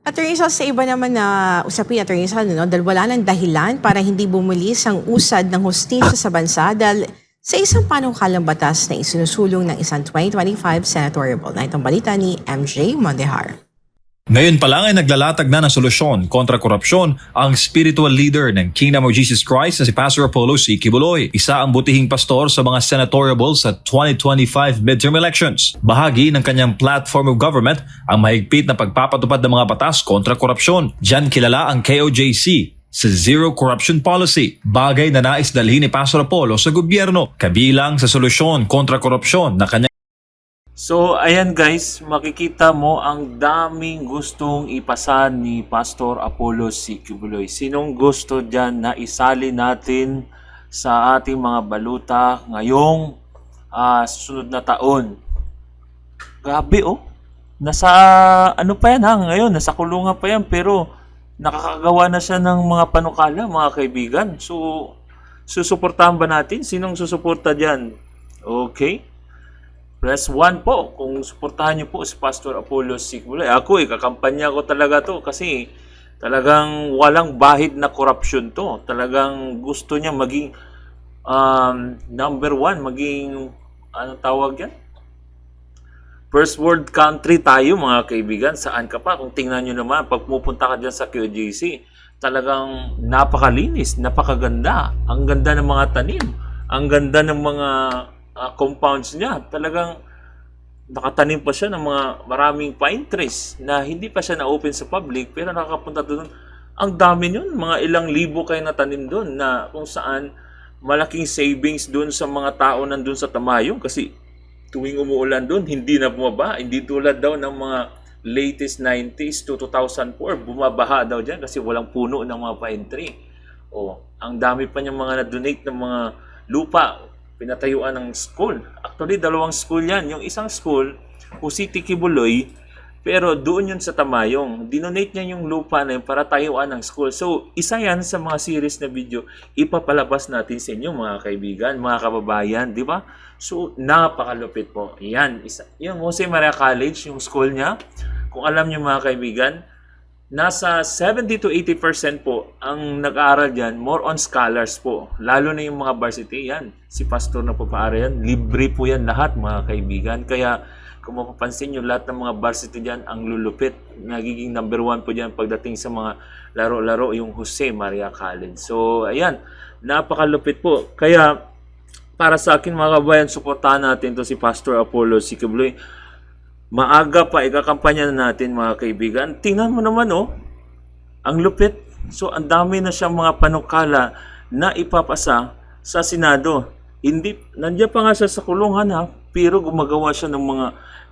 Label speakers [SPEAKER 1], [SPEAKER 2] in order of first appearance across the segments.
[SPEAKER 1] Attorney Sal, sa iba naman na usapin, Attorney Sal, no, dahil wala nang dahilan para hindi bumulis ang usad ng hustisya sa bansa dahil sa isang panukalang batas na isinusulong ng isang 2025 senatorial bill. Na itong balita ni MJ Mondehar.
[SPEAKER 2] Ngayon pa lang ay naglalatag na ng solusyon kontra korupsyon ang spiritual leader ng Kingdom of Jesus Christ na si Pastor Apollo C. Quiboloy, isa ang butihing pastor sa mga senatorial bills sa 2025 midterm elections. Bahagi ng kanyang platform of government ang mahigpit na pagpapatupad ng mga batas kontra korupsyon. Diyan kilala ang KOJC sa Zero Corruption Policy, bagay na nais dalhin ni Pastor Apollo sa gobyerno, kabilang sa solusyon kontra korupsyon na kanyang.
[SPEAKER 3] So, ayan guys, makikita mo ang daming gustong ipasa ni Pastor Apollo C. Quiboloy. Sinong gusto dyan na isali natin sa ating mga baluta ngayong susunod na taon? Grabe oh. Nasa ano pa yan ngayon, nasa kulungan pa yan pero nakakagawa na siya ng mga panukala mga kaibigan. So, susuportahan ba natin? Sinong susuporta dyan? Okay. Press 1 po kung suportahan niyo po si Pastor Apollo C. Quiboloy. Ako kakampanya ko talaga to kasi talagang walang bahid na korupsyon to. Talagang gusto niya maging number 1, maging ano tawag yan? First world country tayo mga kaibigan. Saan ka pa? Kung tingnan niyo naman, pag pupunta ka dyan sa QGC, talagang napakalinis, napakaganda. Ang ganda ng mga tanim, ang ganda ng mga compounds niya. Talagang nakatanim pa siya ng mga maraming pine trees na hindi pa siya na-open sa public pero nakakapunta doon. Ang dami yun, mga ilang libo kayo natanim doon na kung saan malaking savings doon sa mga tao nandun sa Tamayong kasi tuwing umuulan doon, hindi na bumaba. Hindi tulad daw ng mga latest 90s to 2004, bumabaha daw dyan kasi walang puno ng mga pine tree. Ang dami pa niyang mga na-donate ng mga lupa, pinatayuan ng school. Actually, 2 school yan. Yung isang school, City Quiboloy, pero doon yun sa Tamayong. Dinonate niya yung lupa na yun para tayuan ng school. So, isa yan sa mga series na video, ipapalabas natin sa inyo mga kaibigan, mga kababayan, di ba? So, napakalupit po. Yan, isa. Yung Jose Maria College, yung school niya, kung alam niyo mga kaibigan, nasa 70 to 80% po ang nag-aaral dyan, more on scholars po. Lalo na yung mga varsity yan. Si pastor na po paara yan. Libre po yan lahat mga kaibigan. Kaya kung mapapansin nyo, lahat ng mga varsity dyan ang lulupit. Nagiging number 1 po dyan pagdating sa mga laro-laro yung Jose Maria College. So ayan, napakalupit po. Kaya para sa akin mga kabayan, suportahan natin to si Pastor Apollo C. Quiboloy. Maaga pa, ikakampanya na natin mga kaibigan. Tingnan mo naman ang lupit. So, ang dami na siyang mga panukala na ipapasa sa Senado. Nandiyan pa nga siya sa kulungan pero gumagawa siya ng mga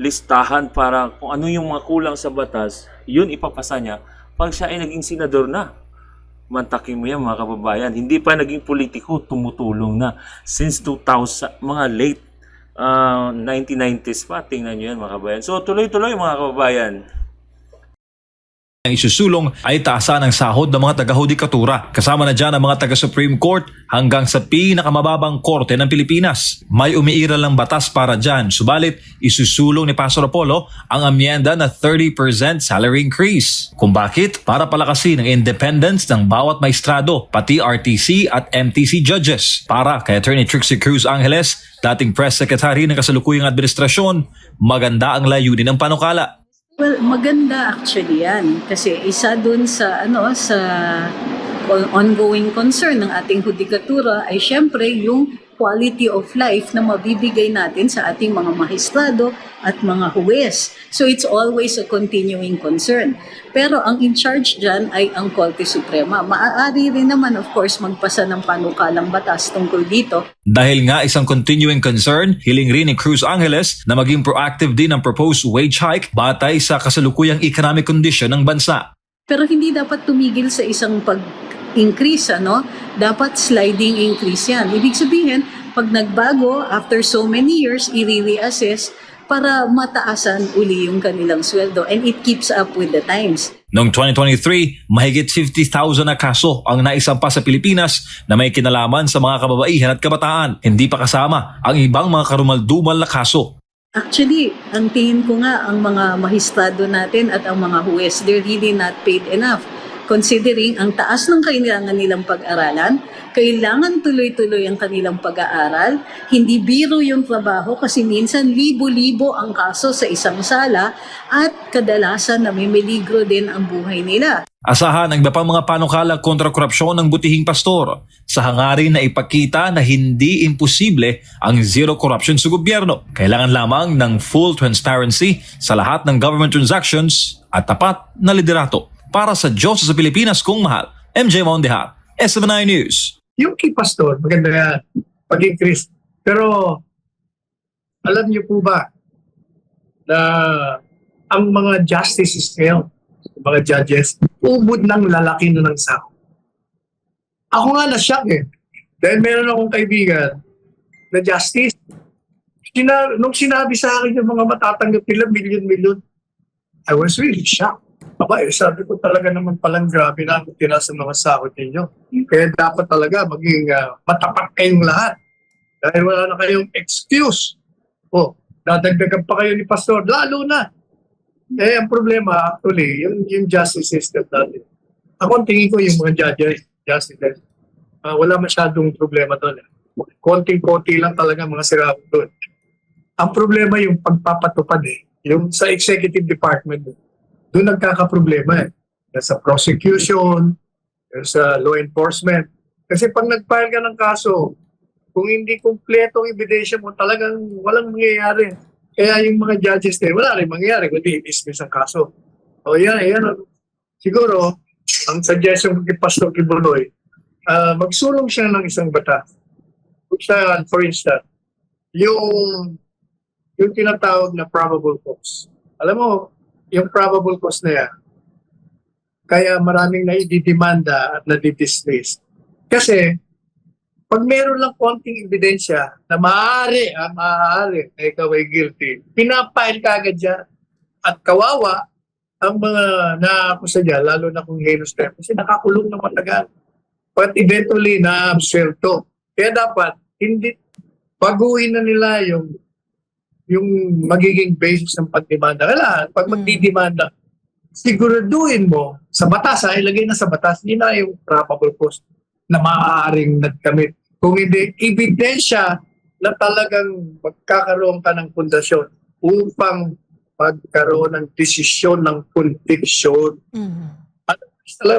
[SPEAKER 3] listahan para kung ano yung mga kulang sa batas, yun ipapasa niya. Pag siya ay naging senador na, mantakin mo yan mga kababayan. Hindi pa naging politiko, tumutulong na. Since 2000, mga late 1990s pa, tingnan nyo yan mga kababayan. So tuloy-tuloy mga kababayan.
[SPEAKER 2] Ang isusulong ay taasan ng sahod ng mga taga-hudikatura. Kasama na dyan ang mga taga-Supreme Court hanggang sa pinakamababang korte ng Pilipinas. May umiiral ng batas para dyan. Subalit, isusulong ni Pastor Apollo ang amyenda na 30% salary increase. Kung bakit? Para palakasin ang independence ng bawat maestrado, pati RTC at MTC judges. Para kay Attorney Trixie Cruz Angeles, dating press secretary ng kasalukuyang administrasyon, maganda ang layunin ng panukala.
[SPEAKER 4] Well, maganda actually yan kasi isa dun sa sa ongoing concern ng ating hudikatura ay syempre yung quality of life na mabibigay natin sa ating mga maestrado at mga huwes. So it's always a continuing concern. Pero ang in charge dyan ay ang Korte Suprema. Maaari rin naman of course magpasa ng panukalang batas tungkol dito.
[SPEAKER 2] Dahil nga isang continuing concern, hiling rin ni Cruz Angeles na maging proactive din ang proposed wage hike batay sa kasalukuyang economic condition ng bansa.
[SPEAKER 4] Pero hindi dapat tumigil sa isang pag-increase, Dapat sliding increase yan. Ibig sabihin, pag nagbago, after so many years, i-reassess para mataasan uli yung kanilang sweldo and it keeps up with the times.
[SPEAKER 2] Noong 2023, mahigit 50,000 na kaso ang naisampa sa Pilipinas na may kinalaman sa mga kababaihan at kabataan. Hindi pa kasama ang ibang mga karumaldumal na kaso.
[SPEAKER 4] Actually, ang tingin ko nga, ang mga mahistrado natin at ang mga huwes, they're really not paid enough. Considering ang taas ng kailangan nilang pag-aralan, kailangan tuloy-tuloy ang kanilang pag-aaral. Hindi biro yung trabaho kasi minsan libo-libo ang kaso sa isang sala at kadalasan namimiligro din ang buhay nila.
[SPEAKER 2] Asahan ang iba pang mga panukala kontra korupsyon ng butihing pastor sa hangarin na ipakita na hindi imposible ang zero corruption sa gobyerno. Kailangan lamang ng full transparency sa lahat ng government transactions at tapat na liderato. Para sa Diyos sa Pilipinas kung mahal, MJ Mondehat, SB9 News.
[SPEAKER 5] Yung kay pastor, maganda yan, paging Christ. Pero, alam niyo po ba na ang mga justices ngayon, mga judges, ubod ng lalaki na ng sahod. Ako nga na-shock eh. Dahil meron akong kaibigan na justice. Nung sinabi sa akin yung mga matatanggap nila, milyon-milyon, I was really shocked. Aba, sabi ko talaga naman palang grabe na ang tira sa mga sahod ninyo. Kaya dapat talaga maging matapat kayong lahat. Dahil wala na kayong excuse. O, dadagdagan pa kayo ni pastor, lalo na. Eh, ang problema, actually, yung justice system natin. Ako, tingin ko yung mga justices, wala masyadong problema doon. Konting-konti lang talaga mga sirap doon. Ang problema yung pagpapatupad yung sa executive department. Doon nagkakaproblema sa prosecution, sa law enforcement. Kasi pag nag-file ka ng kaso, kung hindi kumpleto ang ebidensya mo, talagang walang mangyayari. Kaya yung mga judges din, wala rin mangyayari kundi i-dismiss ang kaso. O yan. Siguro, ang suggestion ko kay Pastor Kibuloy, magsulong siya ng isang batas. For instance, yung tinatawag na probable cause. Alam mo, yung probable cause na yan, kaya maraming naididemanda at nadidismiss. Kasi, pag meron lang konting ebidensya na maaari na ikaw ay guilty, pinapile ka agad dyan. At kawawa ang mga naakusa dyan, lalo na kung heinous crime, kasi nakakulong na matagal. But eventually, na-absuelto. Kaya dapat, hindi, baguhin na nila yung magiging basis ng pagdemanda. Kailangan, pag magdidemanda, siguraduhin mo, sa batas, ilagay na sa batas, hindi na yung probable cause na maaaring nagkamit. Kung hindi, ebidensya na talagang magkakaroon ka ng pundasyon upang magkaroon ng desisyon ng conviction. At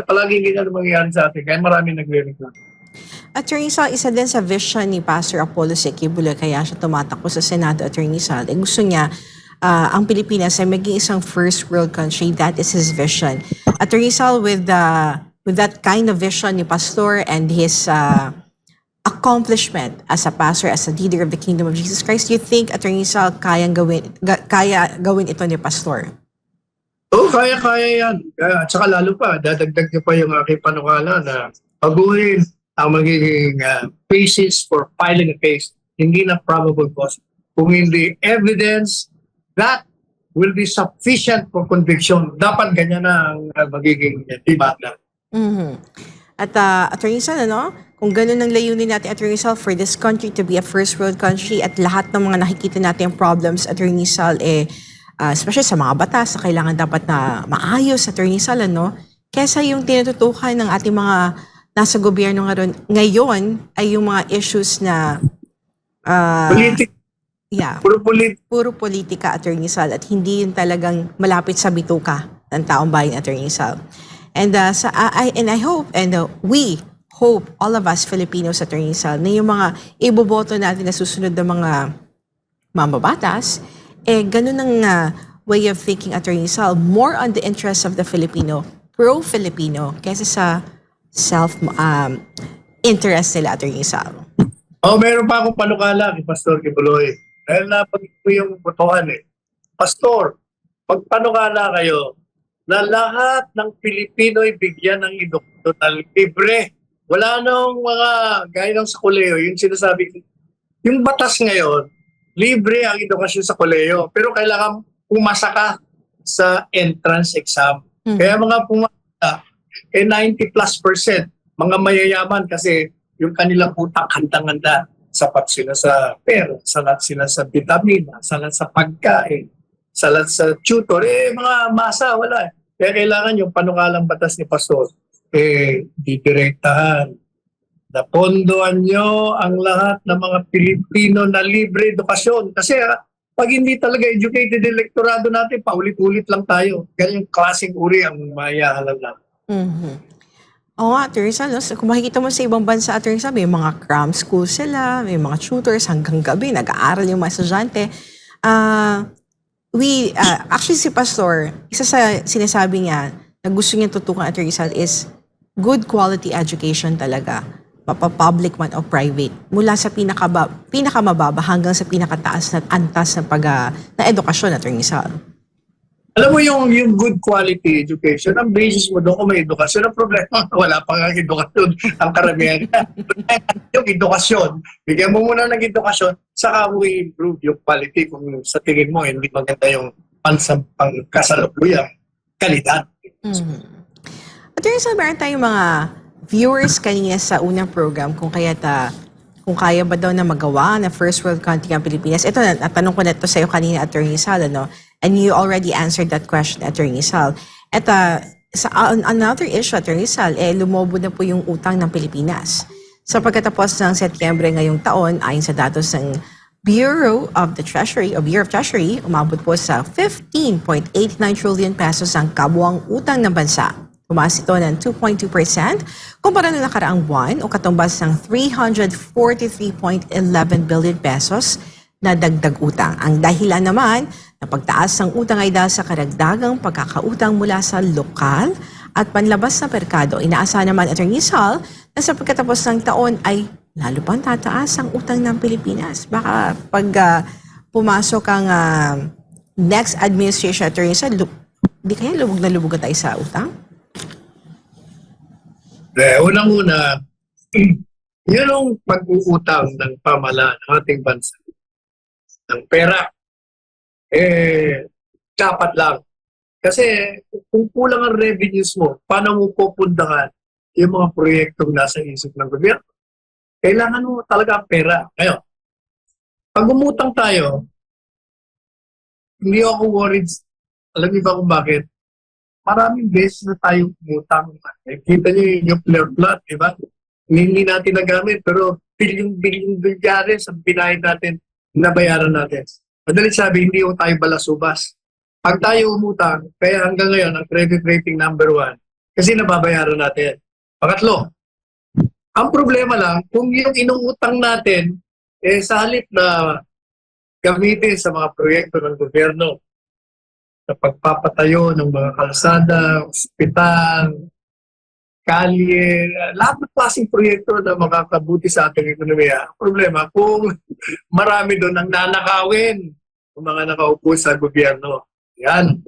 [SPEAKER 5] palaging ganyan mangyayari sa atin. Kaya marami nagre-reklamo.
[SPEAKER 1] Attorney Sal, isa din sa vision ni Pastor Apollo Kibuloy, kaya siya tumatakbo sa Senado, Attorney Sal. Gusto niya ang Pilipinas ay maging isang first world country. That is his vision. Attorney Sal, with that kind of vision ni Pastor and his accomplishment as a pastor, as a leader of the Kingdom of Jesus Christ, do you think, Attorney Sal, kaya gawin ito ni Pastor?
[SPEAKER 5] Oo, kaya yan. At saka lalo pa, dadagdag niyo pa yung aking panukala na baguhin ang magiging basis for filing a case, hindi na probable cause. Kung hindi evidence, that will be sufficient for conviction. Dapat ganyan na ang magiging debate.
[SPEAKER 1] At Attorney Sal, kung ganun ang layunin natin, Attorney Sal, for this country to be a first world country at lahat ng mga nakikita natin problems, Attorney Sal, especially sa mga batas na kailangan dapat na maayos, Attorney Sal, kesa yung tinututukan ng ating mga nasa gobyerno ngayon ay yung mga issues na puro politika, Attorney Sal, at hindi yung talagang malapit sa bituka ng taong bayan, Attorney Sal. And I hope, and we hope, all of us Filipinos, Attorney Sal, na yung mga iboboto natin na susunod na mga mambabatas, ganun ang way of thinking, Attorney Sal, more on the interests of the Filipino, pro-Filipino, kaysa sa self-interest nila, Attorney Sal.
[SPEAKER 5] Meron pa akong panukala kay Pastor Kibuloy. Dahil napagin ko yung botohan Pastor, pagpanukala kayo na lahat ng Pilipino ay bigyan ng edukasyon libre. Wala nang mga gaya ng sa koleyo, yung sinasabi ko. Yung batas ngayon, libre ang edukasyon sa koleyo, pero kailangan pumasa ka sa entrance exam. Kaya mga pumasa, 90+%, mga mayayaman kasi yung kanilang utak handang-handa. sapat sila sa pera, salat sila sa vitamina, salat sa pagkain, salat sa tutor. Mga masa, wala. Kaya kailangan yung panukalang batas ni Pastor, didirektahan. Napondohan nyo ang lahat ng mga Pilipino na libre edukasyon. Kasi pag hindi talaga educated electorado natin, paulit-ulit lang tayo. Ganyan yung klaseng uri ang mayahalang natin.
[SPEAKER 1] Mhm. Oo nga, Atty. Sal, no? So, kung makikita mo sa ibang bansa, Atty. Sal, may mga cram school sila, may mga tutors hanggang gabi, nag-aaral yung mga estudyante. Actually, si Pastor, isa sa sinasabi niya na gusto niya tutukan, Atty. Sal, is good quality education talaga. Public man o private. Mula sa pinakamababa hanggang sa pinakataas na antas na edukasyon, Atty. Sal.
[SPEAKER 5] Alam mo yung good quality education, ang basis mo doon kung may edukasyon, ang problema, wala pa nga edukasyon ang karamihan. Yung edukasyon, bigyan mo muna ng edukasyon, saka mo i-improve yung quality kung sa tingin mo, hindi maganda yung pangkasalukuyang kalidad.
[SPEAKER 1] Mm-hmm. Atty. Sal, meron tayong mga viewers kanina sa unang program kung kaya ba daw na magawa na first world country ang Pilipinas. Ito, natanong ko na ito sa iyo kanina, Atty. Sal, ano? And you already answered that question, Atty. Sal. At another issue, Atty. Sal, lumobo na po yung utang ng Pilipinas. Sa pagkatapos ng Setyembre ngayong taon, ayon sa datos ng Bureau of Treasury, umabot po sa 15.89 trillion pesos ang kabuang utang ng bansa. Tumaas ito ng 2.2% kumpara na nakaraang buwan o katumbas ng 343.11 billion pesos na dagdag utang. Ang dahilan naman na pagtaas ng utang ay dahil sa karagdagang pagkakautang mula sa lokal at panlabas na merkado. Inaasahan naman, Atty. Sal, na sa pagkatapos ng taon ay lalo pang tataas ang utang ng Pilipinas. Baka pag pumasok ang next administration, Atty. Sal, di kaya lubog na lubog tayo sa utang?
[SPEAKER 5] Unang-una, yun ang pag-uutang ng pamahalaan ng ating bansa ng pera. Dapat lang. Kasi kung kulang ang revenues mo, paano mo pupundahan yung mga proyektong nasa isip ng gobyerno? Kailangan mo talaga ang pera. Ngayon, pag umutang tayo, hindi ako worried. Alam niyo ba kung bakit? Maraming beses na tayo umutang. Kita niyo yung nuclear plant, di ba? Hindi natin nagamit, pero bilyong dolyares ang binayad natin, nabayaran natin. Madalit sabi, hindi yung tayo balasubas. Pag tayo umutang, kaya hanggang ngayon, ang credit rating number 1, kasi nababayaran natin. Pangatlo, ang problema lang, kung yung inuutang natin, sa halip na gamitin sa mga proyekto ng gobyerno, sa pagpapatayo ng mga kalsada, ospital, kalye, lahat ng klaseng proyekto na makakabuti sa ating ekonomiya. Problema, kung marami doon ang nanakawin ng mga nakaupo sa gobyerno. Yan.